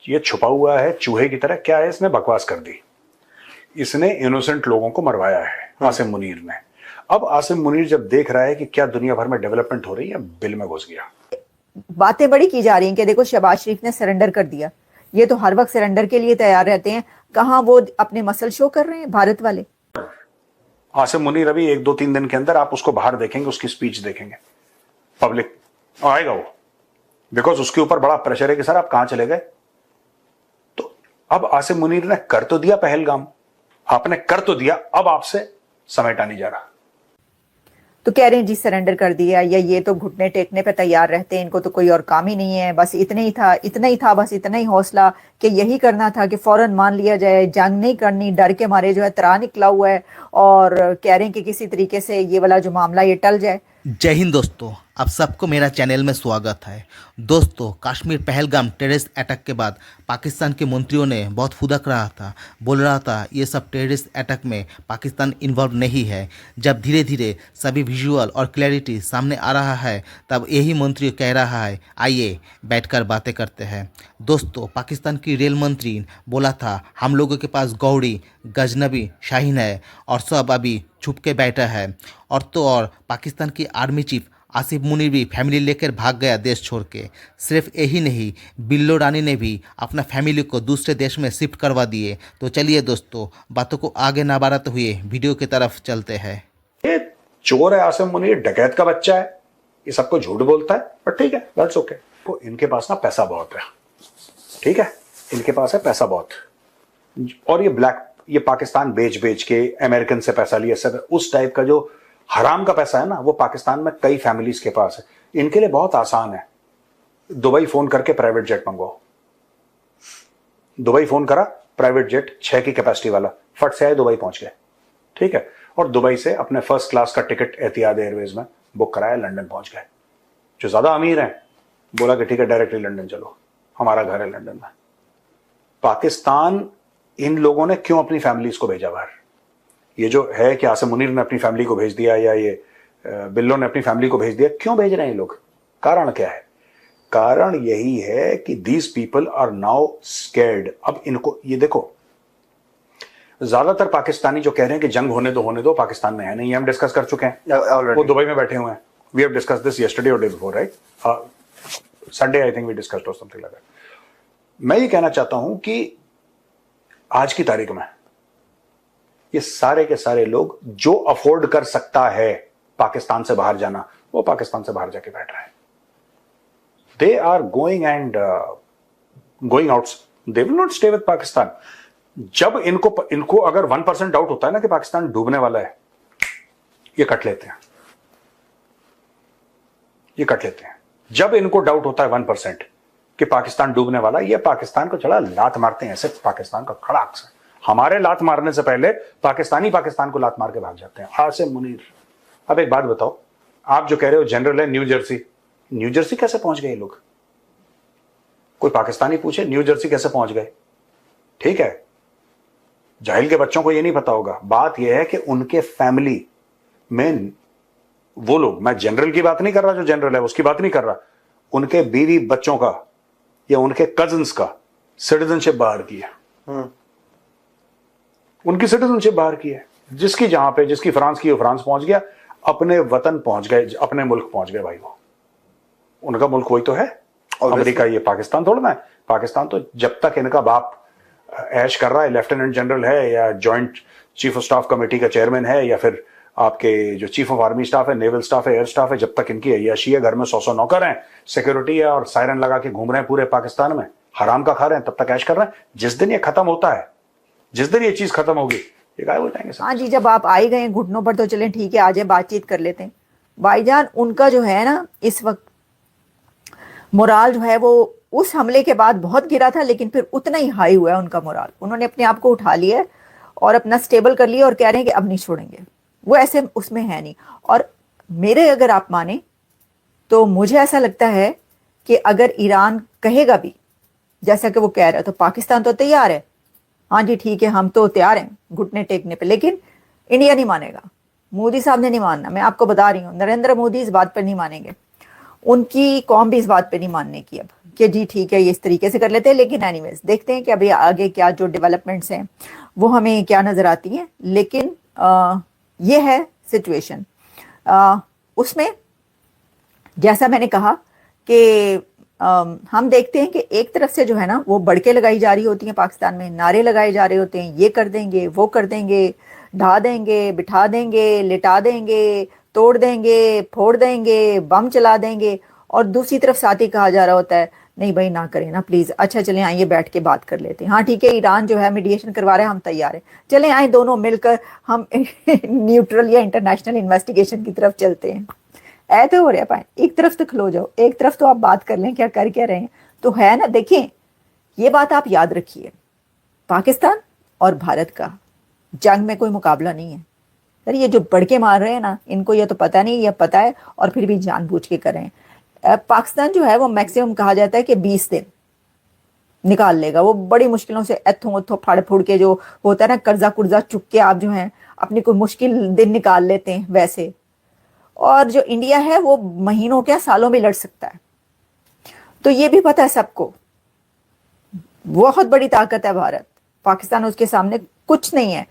ये छुपा हुआ है चूहे की तरह। क्या है, इसने बकवास कर दी, इसने इनोसेंट लोगों को मरवाया है आसिम मुनीर ने। अब आसिम मुनीर जब देख रहा है कि क्या दुनिया भर में डेवलपमेंट हो रही है, बिल में घुस गया। बातें बड़ी की जा रही हैं कि देखो शहबाज शरीफ ने सरेंडर कर दिया, ये तो हर वक्त सरेंडर के लिए तैयार रहते हैं। कहां वो अपने मसल शो कर रहे हैं भारत वाले। आसिम मुनीर अभी 1-2-3 दिन के अंदर आप उसको बाहर देखेंगे, उसकी स्पीच देखेंगे, पब्लिक आएगा वो, बिकॉज उसके ऊपर बड़ा प्रेशर है कि सर आप कहां चले गए। तो अब आसिम मुनीर ने कर तो दिया पहलगाम, आपने कर तो दिया, अब आपसे समेटा नहीं जा रहा। तो कह रहे हैं जी सरेंडर कर दिया, या ये तो घुटने टेकने पे तैयार रहते हैं, इनको तो कोई और काम ही नहीं है, बस इतना ही था, बस इतना ही हौसला कि यही करना था कि फौरन मान लिया जाए, जंग नहीं करनी, डर के मारे जो है तरा निकला हुआ है, और कह रहे हैं कि किसी तरीके से ये वाला जो मामला ये टल जाए। जय हिंद दोस्तों, आप सबको मेरा चैनल में स्वागत है। दोस्तों, कश्मीर पहलगाम टेररिस्ट अटैक के बाद पाकिस्तान के मंत्रियों ने बहुत फुदक रहा था, बोल रहा था ये सब टेररिस्ट अटैक में पाकिस्तान इन्वॉल्व नहीं है। जब धीरे धीरे सभी विजुअल और क्लैरिटी सामने आ रहा है, तब यही मंत्री कह रहा है आइए बैठकर बातें करते हैं। दोस्तों, पाकिस्तान की रेल मंत्री बोला था हम लोगों के पास गौड़ी, गजनबी, शाहीन है और सब अभी छुप के बैठा है। और तो और पाकिस्तान की आर्मी चीफ आसिफ मुनीर भी फैमिली लेकर भाग गया देश छोड़ के। सिर्फ यही नहीं, बिल्लो रानी ने भी अपना फैमिली को दूसरे देश में शिफ्ट करवा दिए। तो चलिए दोस्तों, बातों को आगे ना बढ़ाते हुए वीडियो की तरफ चलते हैं। ये चोर है आसिम मुनीर, डकैत का बच्चा है, ये सबको झूठ बोलता है, पर ठीक है, दैट्स ओके। तो इनके पास ना पैसा बहुत है, ठीक है, इनके पास है पैसा बहुत। और ये पाकिस्तान बेच बेच के अमेरिकन से पैसा लिया, सब उस टाइप का जो हराम का पैसा है ना, वो पाकिस्तान में कई फैमिलीज के पास है। इनके लिए बहुत आसान है, दुबई फोन करके प्राइवेट जेट मंगवाओ। दुबई फोन करा, प्राइवेट जेट 6 की कैपेसिटी वाला, फट से आए, दुबई पहुंच गए, ठीक है। और दुबई से अपने फर्स्ट क्लास का टिकट एतिहाद एयरवेज में बुक कराया, लंदन पहुंच गए। जो ज्यादा अमीर हैं बोला कि ठीक है डायरेक्टली लंदन चलो, हमारा घर है लंदन में। पाकिस्तान, इन लोगों ने क्यों अपनी फैमिलीज को भेजा बाहर? ये जो है कि आसिम मुनीर ने अपनी फैमिली को भेज दिया, या ये बिल्लो ने अपनी फैमिली को भेज दिया, क्यों भेज रहे हैं ये लोग? कारण क्या है? कारण यही है कि these people are now scared. अब इनको ये देखो, ज्यादातर पाकिस्तानी जो कह रहे हैं कि जंग होने दो, पाकिस्तान में है नहीं, हम डिस्कस कर चुके हैं, वो दुबई में बैठे हुए हैं। We have discuss this yesterday or day before, right? Sunday I think we discussed or something like that. मैं ये कहना चाहता हूं कि आज की तारीख में ये सारे के सारे लोग जो अफोर्ड कर सकता है पाकिस्तान से बाहर जाना, वो पाकिस्तान से बाहर जाके बैठ रहा है। They are going out, they will not stay with Pakistan. जब इनको अगर 1% डाउट होता है ना कि पाकिस्तान डूबने वाला है, ये कट लेते हैं, ये कट लेते हैं। जब इनको डाउट होता है 1% कि पाकिस्तान डूबने वाला, ये पाकिस्तान को चढ़ा लात मारते हैं ऐसे, पाकिस्तान का खड़ाक से। हमारे लात मारने से पहले पाकिस्तानी पाकिस्तान को लात मार के भाग जाते हैं। आसिम मुनीर, अब एक बात बताओ, आप जो कह रहे हो जनरल है न्यू जर्सी कैसे पहुंच गए ये लोग? कोई पाकिस्तानी पूछे न्यू जर्सी कैसे पहुंच गए? ठीक है, जाहिल के बच्चों को ये नहीं पता होगा। बात यह है कि उनके फैमिली में वो लोग, मैं जनरल की बात नहीं कर रहा, जो जनरल है उसकी बात नहीं कर रहा, उनके बीवी बच्चों का या उनके कजिन्स का सिटीजनशिप बाहर की है, उनकी सिटीजनशिप बाहर की है। जिसकी फ्रांस की, वो फ्रांस पहुंच गया, अपने वतन पहुंच गए, अपने मुल्क पहुंच गए भाई। वो उनका मुल्क वही तो है, अमेरिका। ये पाकिस्तान थोड़ा ना है। पाकिस्तान तो जब तक इनका बाप ऐश कर रहा है, लेफ्टिनेंट जनरल है या joint chief of staff committee का चेयरमैन है, या फिर आपके जो चीफ ऑफ आर्मी स्टाफ है, नेवल स्टाफ है, एयर स्टाफ है, जब तक इनकी अय्याशी है, घर में 100 नौकर हैं, सिक्योरिटी है और सायरन लगा के घूम रहे हैं पूरे पाकिस्तान में, हराम का खा रहे हैं, तब तक ऐश कर रहे हैं। जिस दिन ये खत्म होता है, जिस दिन ये चीज खत्म होगी, ये गायब हो जाएंगे। हाँ जी, जब आप आए गए घुटनों पर, तो चलें ठीक है, आज बातचीत कर लेते हैं। भाईजान, उनका जो है ना इस वक्त मोराल जो है वो उस हमले के बाद बहुत गिरा था, लेकिन फिर उतना ही हाई हुआ है उनका मोराल। उन्होंने अपने आप को उठा लिया और अपना स्टेबल कर लिया और कह रहे हैं कि अब नहीं छोड़ेंगे। वो ऐसे उसमें है नहीं। और मेरे अगर आप माने तो मुझे ऐसा लगता है कि अगर ईरान कहेगा भी जैसा कि वो कह रहा है, तो पाकिस्तान तो तैयार है, हाँ जी ठीक है, हम तो तैयार हैं घुटने टेकने पे, लेकिन इंडिया नहीं मानेगा। मोदी साहब ने नहीं मानना, मैं आपको बता रही हूँ। नरेंद्र मोदी इस बात पर नहीं मानेंगे, उनकी कौम भी इस बात पे नहीं मानने की। अब कि जी ठीक है ये इस तरीके से कर लेते हैं। लेकिन एनीवेज देखते हैं कि अभी आगे क्या जो डेवलपमेंट्स हैं वो हमें क्या नजर आती हैं। लेकिन ये है सिचुएशन। उसमें जैसा मैंने कहा कि हम देखते हैं कि एक तरफ से जो है ना वो बड़के लगाई जा रही होती हैं पाकिस्तान में, नारे लगाए जा रहे होते हैं, ये कर देंगे, वो कर देंगे, ढा देंगे, बिठा देंगे, लिटा देंगे, तोड़ देंगे, फोड़ देंगे, बम चला देंगे। और दूसरी तरफ साथ ही कहा जा रहा होता है नहीं भाई ना करें ना प्लीज, अच्छा चलें आइए बैठ के बात कर लेते हैं। हाँ ठीक है, ईरान जो है मीडिएशन करवा रहे हैं, हम तैयार हैं, चलें आए दोनों मिलकर हम न्यूट्रल या इंटरनेशनल इन्वेस्टिगेशन की तरफ चलते हैं। ऐसे हो रहा है पाए, एक तरफ तो खलो जाओ, एक तरफ तो आप बात कर लें क्या कर क्या रहे हैं। तो है ना, देखें ये बात आप याद रखिए, पाकिस्तान और भारत का जंग में कोई मुकाबला नहीं है। सर ये जो बड़के मार रहे हैं ना, इनको ये तो पता नहीं, ये पता है और फिर भी जानबूझ के कर रहे हैं। पाकिस्तान जो है वो मैक्सिमम कहा जाता है कि 20 दिन निकाल लेगा, वो बड़ी मुश्किलों से एथों उथों फाड़ फूड़ के जो होता है ना, कर्जा कुर्जा चुक के आप जो है अपनी कोई मुश्किल दिन निकाल लेते हैं वैसे। और जो इंडिया है वो महीनों क्या सालों में लड़ सकता है। तो ये भी पता है सबको, बहुत बड़ी ताकत है भारत, पाकिस्तान उसके सामने कुछ नहीं है।